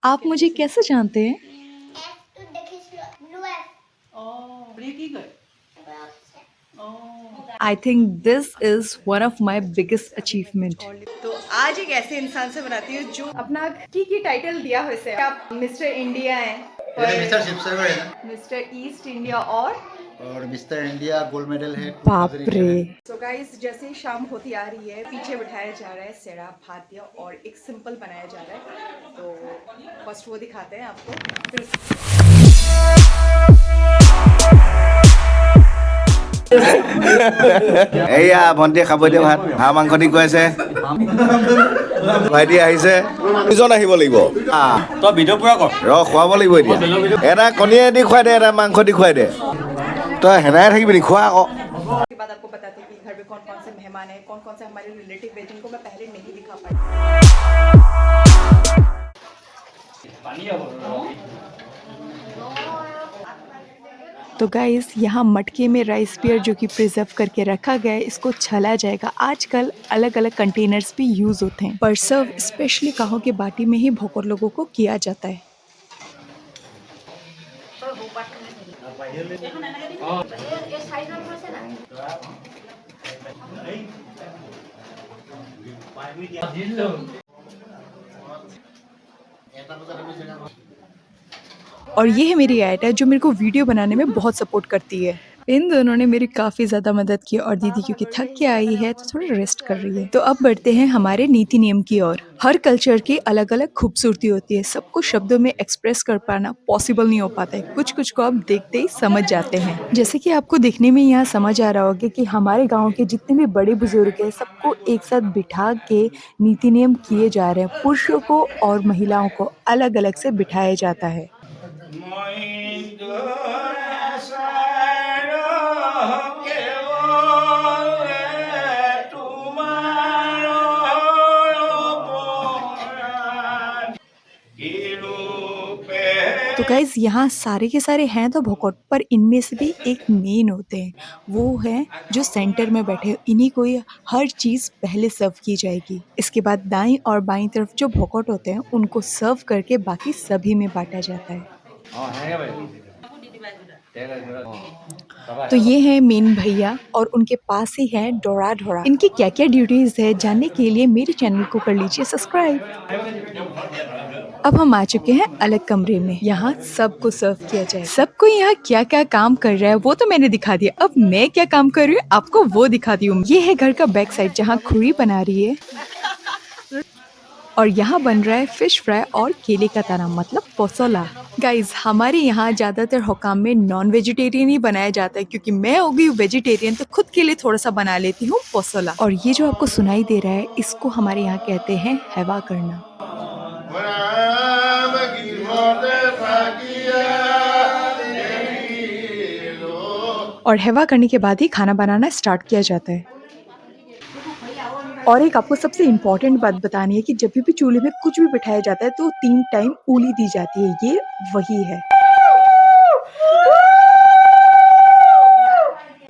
आप मुझे कैसे जानते हैं? I think this is one of my biggest achievement. तो आज एक ऐसे इंसान से बनाती हूँ जो अपना की टाइटल दिया हुआ है। आप मिस्टर इंडिया हैं, मिस्टर शिवसागर है ना, मिस्टर ईस्ट इंडिया और मिस्टर इंडिया गोल्ड मेडल है बाप 2011 रे। में। सो गाइस, जैसे ही शाम होती आ रही है, पीछे बिठाया जा रहा है सेड़ा भात दिया और एक सिंपल बनाया जा रहा है। तो फर्स्ट वो दिखाते हैं आपको, फिर এয়া ভণ্টিয়ে খাব দিয়া ভাত, হাঁহ মাংস দি খুৱাইছে, ভাইটি আহিছে, দুজন আহিব লাগিব। তই ভিডিঅ' পুৰা কৰ। খুৱাব লাগিব এতিয়া। এটা কণীয়ে দি খুৱাই দে, এটা মাংস দি খুৱাই দে। তই হেনাই থাকিবি নি, খোৱা আকৌ। उसके बाद आपको बताते हैं कि घर में कौन कौन से मेहमान हैं, कौन कौन से हमारे रिलेटिव हैं जिनको मैं पहले नहीं दिखा पाई। तो गाइस, यहाँ मटके में राइस बियर जो कि प्रिजर्व करके रखा गया है, इसको छला जाएगा। आजकल अलग अलग कंटेनर्स भी यूज होते हैं, पर सर्व स्पेशली काहों के बाटी में ही भोकर लोगों को किया जाता है। और ये है मेरी आयटा जो मेरे को वीडियो बनाने में बहुत सपोर्ट करती है। इन दोनों ने मेरी काफ़ी ज़्यादा मदद की और दीदी क्योंकि थक के आई है तो थोड़ा रेस्ट कर रही है। तो अब बढ़ते हैं हमारे नीति नियम की ओर। हर कल्चर की अलग अलग खूबसूरती होती है, सबको शब्दों में एक्सप्रेस कर पाना पॉसिबल नहीं हो पाता है। कुछ कुछ को आप देखते ही समझ जाते हैं। जैसे कि आपको देखने में यहाँ समझ आ रहा होगा कि हमारे गाँव के जितने भी बड़े बुजुर्ग हैं सबको एक साथ बिठा के नीति नियम किए जा रहे हैं। पुरुषों को और महिलाओं को अलग अलग से बिठाया जाता है। तो गाइज यहाँ सारे के सारे हैं तो भोकट, पर इनमें से भी एक मेन होते हैं, वो है जो सेंटर में बैठे। इन्हीं को ही हर चीज़ पहले सर्व की जाएगी। इसके बाद दाईं और बाईं तरफ जो भोकट होते हैं उनको सर्व करके बाकी सभी में बांटा जाता है। तो ये है मेन भैया और उनके पास ही है डोरा ढोरा। इनकी क्या क्या ड्यूटीज है जानने के लिए मेरे चैनल को कर लीजिए सब्सक्राइब। अब हम आ चुके हैं अलग कमरे में। यहाँ सबको सर्व किया जाए। सबको यहाँ क्या क्या काम कर रहा है वो तो मैंने दिखा दिया, अब मैं क्या काम कर रही हूँ आपको वो दिखाती हूँ। ये है घर का बैक साइड जहाँ खुरी बना रही है और यहाँ बन रहा है फिश फ्राई और केले का तना मतलब पोसोला। गाइज, हमारे यहाँ ज़्यादातर हुकाम में नॉन वेजिटेरियन ही बनाया जाता है, क्योंकि मैं हो गई वेजिटेरियन तो खुद के लिए थोड़ा सा बना लेती हूँ पोसोला। और ये जो आपको सुनाई दे रहा है इसको हमारे यहाँ कहते हैं हैवा करना। और हैवा करने के बाद ही खाना बनाना स्टार्ट किया जाता है। और एक आपको सबसे इम्पोर्टेंट बात बतानी है कि जब भी चूल्हे में कुछ भी बिठाया जाता है तो 3 टाइम उली दी जाती है। ये वही है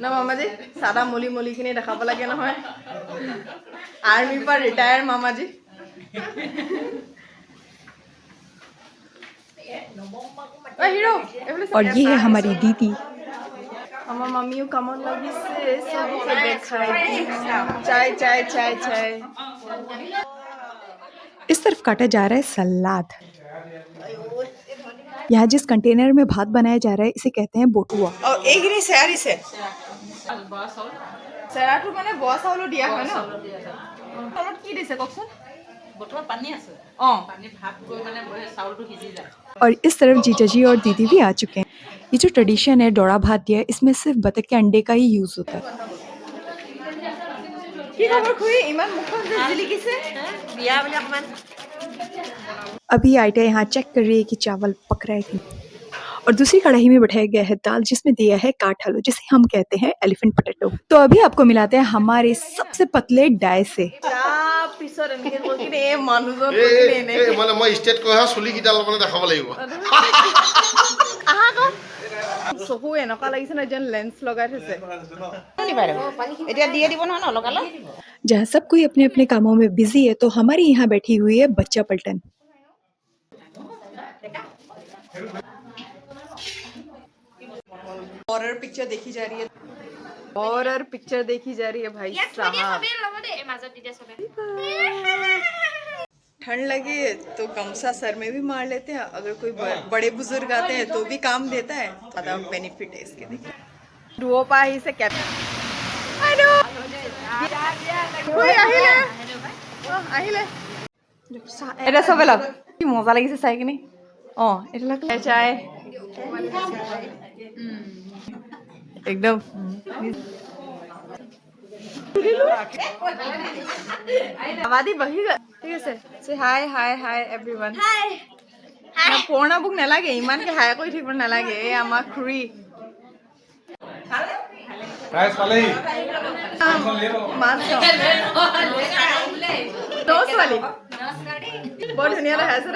ना मामा जी। सादा मुली मुली की देखाब लगे নহয়, आर्मी पर रिटायर मामा जी। और ये है हमारी दीदी। हमार मम्मियों कामन लगी से सबको देखाई चाय चाय चाय चाय। इस तरफ काटा जा रहा है सलाद। यहाँ जिस कंटेनर में भात बनाया जा रहा है इसे कहते हैं बोटुआ। और एक ही सैरी से सैराटू माने बवा चाउल दिया है ना। तলত की दिसे ककसन बोटुआ पानी আছে पानी भात कोई माने चाउलটো हिजी যায়। और इस तरफ जीजा जी और दीदी भी आ चुके हैं। ये जो ट्रेडिशन है डोरा भात दिया, इसमें सिर्फ बतख के अंडे का ही यूज होता है। अभी आयटा यहाँ चेक कर रही है कि चावल पक रहा है कि नहीं। और दूसरी कढ़ाई में बैठाया गया है दाल जिसमें दिया है काठआलू, जिसे हम कहते हैं एलिफेंट पोटैटो। तो अभी आपको मिलाते हैं हमारे सबसे पतले डाय से। চকু এনেকুৱা লাগিছে না যেন লেন্স লগাই থৈছে। जहाँ सब कोई अपने अपने कामों में बिजी है तो हमारे यहाँ बैठी हुई है बच्चा पलटन। हॉरर पिक्चर देखी जा रही है, हॉरर पिक्चर देखी जा रही है भाई साहब। ठंड लगे तो गमछा सर में भी मार लेते हैं, अगर कोई बड़े बुजुर्ग आते हैं तो भी काम देता है, ज़्यादा बेनिफिट है इसके। देखिए रुओपा ही से क्या এটা চবে লগ কি মজা লাগিছে চাই কিনি এটা লগ চাই একদম আবাদি বহি গল ঠিক আছে সে hi hi hi everyone hi hi পুৰণা বুক নালাগে ইমানকে হাই কৰি থাকিব নালাগে এই আমাৰ খুৰী प्राइस वाले ही মাছ দোস वाली बहुत धुनिया है सर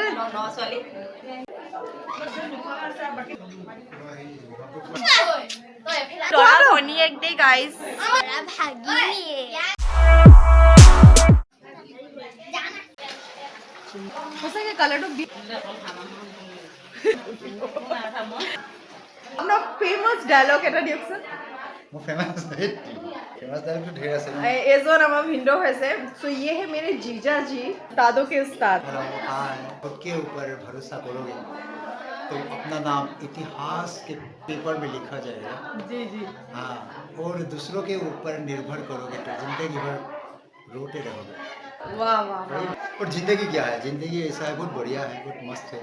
एक डे गाइस कलर अपना फेमस डायलॉग এটা দিয়কচোন फेमस डायलॉग तो ढेर আছে एजोन আমার ভিন্ডো হয়েছে सो ये है मेरे जीजा जी दादो के उस्ताद खुद के ऊपर भरोसा करोगे तो अपना नाम इतिहास के पेपर में लिखा जाएगा जी जी हाँ और दूसरों के ऊपर निर्भर करोगे तो जिंदगी भर रोते रहोगे वाह वाह वाह और जिंदगी क्या है जिंदगी ऐसा है बहुत बढ़िया है बहुत मस्त है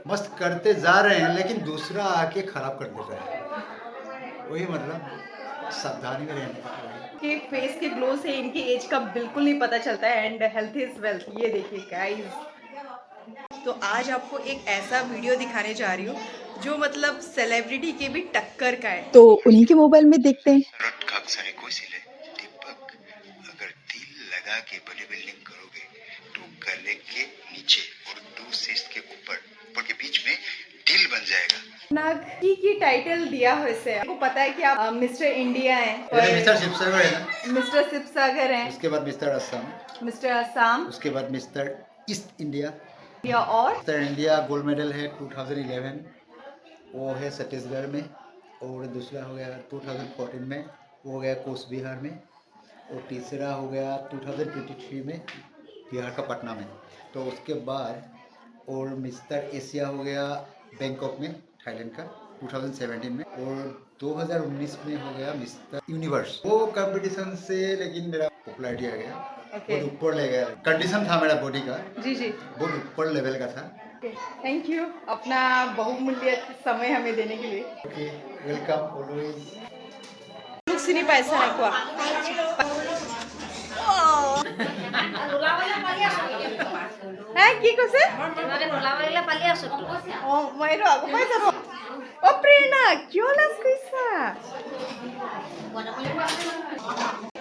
मस्त करते जा रहे हैं लेकिन दूसरा आके खराब कर देता है वही मतलब सावधानी में रहने का कि फेस के ग्लो से इनकी एज का बिल्कुल नहीं पता चलता है एंड हेल्थ इज वेल्थ ये देखिए गाइस तो आज आपको एक ऐसा वीडियो दिखाने जा रही हूँ जो मतलब सेलिब्रिटी के भी टक्कर का है तो उन्हीं के मोबाइल में देखते हैं दीपक अगर दिल लगा के बॉडी बिल्डिंग करोगे तो गले के नीचे और दो सिस्ट के ऊपर के बीच में दिल बन जाएगा की टाइटल दिया हुआ है आपको पता है कि आप मिस्टर इंडिया हैं मिस्टर शिवसागर है ना मिस्टर शिवसागर हैं उसके बाद मिस्टर असम उसके बाद मिस्टर ईस्ट इंडिया और मिस्टर इंडिया गोल्ड मेडल है 2011 वो है छत्तीसगढ़ में और दूसरा हो गया 2014 में वो हो गया कोस बिहार में और तीसरा हो गया 2023 में बिहार का पटना में तो उसके बाद और मिस्टर एशिया हो गया बैंकॉक में थाईलैंड का 2017 में और 2019 में हो गया मिस्टर यूनिवर्स वो कंपटीशन से लेकिन मेरा पॉपुलैरिटी आ गया बहुत ऊपर ले गया कंडीशन था मेरा बॉडी का जी जी बहुत ऊपर लेवल का था थैंक यू अपना बहुमूल्य समय हमें देने के लिए ओके वेलकम ऑलवेज सिनी पैसा है क्या হ্যাঁ কি কৈছে মই আগৰ পৰাই যাব অ প্ৰেৰণা কিয় লাজ কৰিছা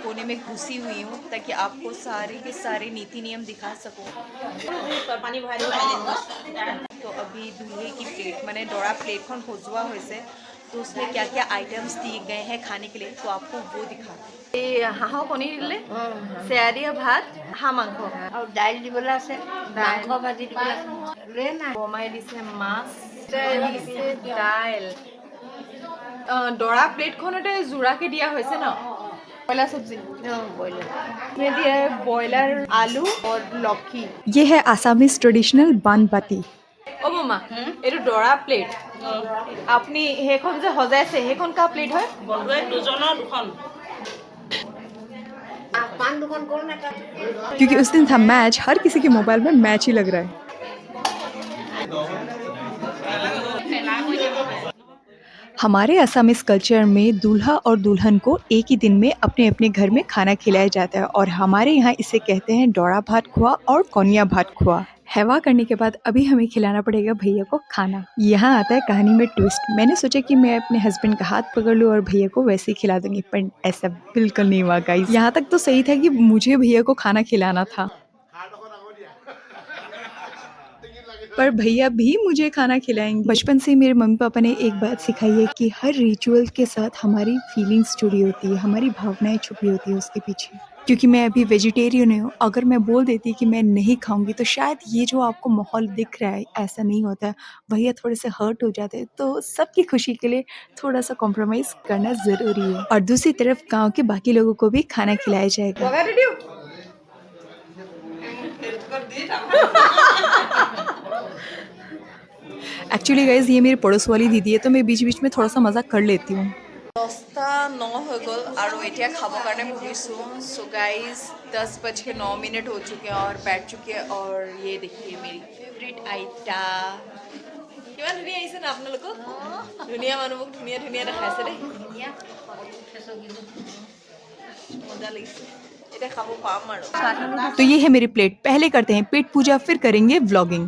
कोने में घुसी हुई हूँ ताकि आपको सारे के सारे नीति नियम दिखा सकूँ तो अभी दूल्हे की प्लेट मैंने दौड़ा प्लेट खन सजुआ हुई तो उसमें क्या क्या आइटम्स दिए गए हैं खाने के लिए तो आपको वो दिखा হাঁহৰ কণী দিলে চেয়া দিয়া ভাত হাঁহ মাংস আৰু দাইল দিবলৈ আছে মাংস ভাজি দিবলৈ আছে লৈ না বমাই দিছে মাছ দিছে দাইল দৰা প্লেটখনতে জোৰাকে দিয়া হৈছে ন ব্ৰইলাৰ सब्जी में दिया है बॉयलर आलू और लौकी ये है आसामीज ट्रेडिशनल बानबाती ओ मामा এইটো দৰা প্লেট আপনি হেখন যে সজাইছে হেখন কা প্লেট হয় বন্ধুৱে দুজনৰ দুখন পান দুখন কোন না क्योंकि उस दिन था मैच हर किसी के मोबाइल में मैच ही लग रहा है हमारे असमीज कल्चर में दूल्हा और दुल्हन को एक ही दिन में अपने अपने घर में खाना खिलाया जाता है और हमारे यहाँ इसे कहते हैं डोरा भात खुआ और कोनिया भात खुआ हैवा करने के बाद अभी हमें खिलाना पड़ेगा भैया को खाना यहाँ आता है कहानी में ट्विस्ट मैंने सोचा कि मैं अपने हस्बैंड का हाथ पकड़ लूँ और भैया को वैसे ही खिला दूंगी पर ऐसा बिल्कुल नहीं हुआ गाइस यहाँ तक तो सही था कि मुझे भैया को खाना खिलाना था पर भैया भी मुझे खाना खिलाएंगे। बचपन से मेरे मम्मी पापा ने एक बात सिखाई है कि हर रिचुअल के साथ हमारी फीलिंग्स जुड़ी होती है, हमारी भावनाएं छुपी होती है उसके पीछे। क्योंकि मैं अभी वेजिटेरियन हूँ, अगर मैं बोल देती कि मैं नहीं खाऊंगी तो शायद ये जो आपको माहौल दिख रहा है ऐसा नहीं होता है। भैया थोड़े से हर्ट हो जाते हैं, तो सबकी खुशी के लिए थोड़ा सा कॉम्प्रोमाइज़ करना ज़रूरी है। और दूसरी तरफ गांव के बाकी लोगों को भी खाना खिलाया जाएगा। एक्चुअली गाइज ये मेरी पड़ोस वाली दीदी है, तो मैं बीच बीच में थोड़ा सा मजाक कर लेती हूँ। 10:09 हो गल और एटिया खाबो कारणे बहिसुं। सो गाइज 10:09 हो चुके हैं और बैठ चुके हैं। और ये देखिए मेरी फेवरेट आइटा किमान धुनिया आइছে ना आपनालोকক धुनिया मानुहक धुनिया धुनिया देखाइছে दे मजा লাগিছে এটা খাবো পাম আৰু। तो ये है मेरी प्लेट। पहले करते हैं पेट पूजा, फिर करेंगे व्लॉगिंग।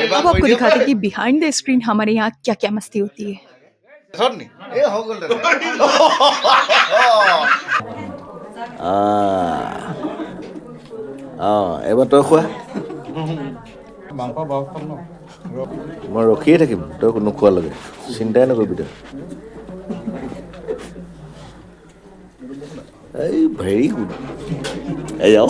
अब आपको दिखाते हैं कि बिहाइंड द स्क्रीन हमारे यहाँ क्या क्या मस्ती होती है। এবাৰ তই খোৱা মই ৰখিয়ে থাকিম তই নোখোৱালৈকে, চিন্তাই নকৰিবি তই। এই ভেৰি গুড এই যাওঁ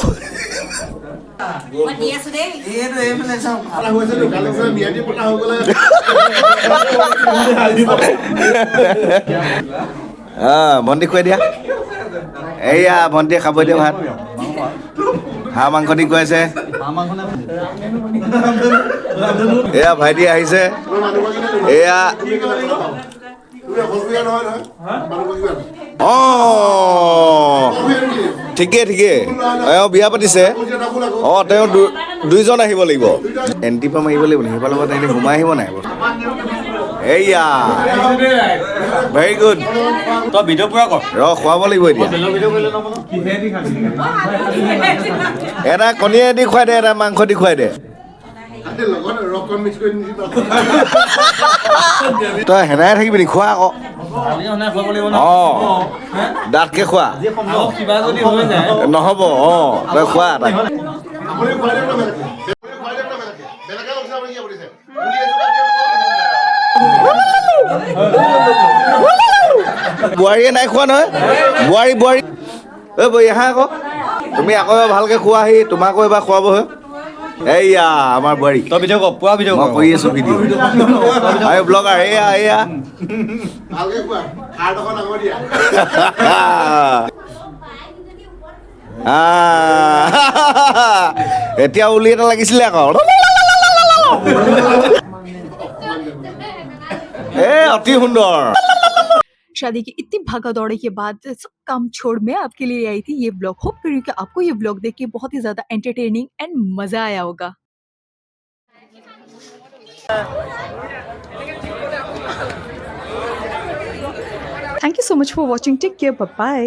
ভণ্টি খুৱাই দিয়া। এইয়া ভণ্টিয়ে খাব দিয়া ভাত। হাঁহ মাংস দি খুৱাইছে। এয়া ভাইটি আহিছে। এয়া ঠিকেই ঠিকেই এওঁ বিয়া পাতিছে। তেওঁ দুইজন আহিব লাগিব। এণ্টিপা মাৰিব লাগিব, সেইফালৰ লগত এনে সোমাই আহিব নাই? এইয়া ভেৰি গুড। তই ভিডিঅ' পুৰা কৰ। খুৱাব লাগিব এতিয়া। এটা কণীয়ে দি খুৱাই দে, এটা মাংস দি খুৱাই দে। তই হেনাই থাকিবি নি? খোৱা আকৌ। দাঁতকে খোৱা নহ'ব। তই খোৱা তাক। বোৱাৰীয়ে নাই খোৱা নহয়। বোৱাৰী ঐ বৈ আহা আকৌ। তুমি আকৌ ভালকে খোৱাহি, তোমাকো এবাৰ খুৱাব হয়। এইয়া আমাৰ বোৱাৰী। তই ভিডিঅ' কৰ, পুৰা ভিডিঅ' মই কৰি আছো ভিডিঅ'। ব্লগাৰ এয়া এতিয়া উলি এটা লাগিছিলে আকৌ। অতি সুন্দৰ। शादी की इतनी भागा दौड़े के बाद सब काम छोड़ मैं आपके लिए आई थी ये व्लॉग। होप करूँ कि आपको ये व्लॉग देख के बहुत ही ज्यादा एंटरटेनिंग एंड मजा आया होगा। Thank you so much for watching. Take care, bye bye.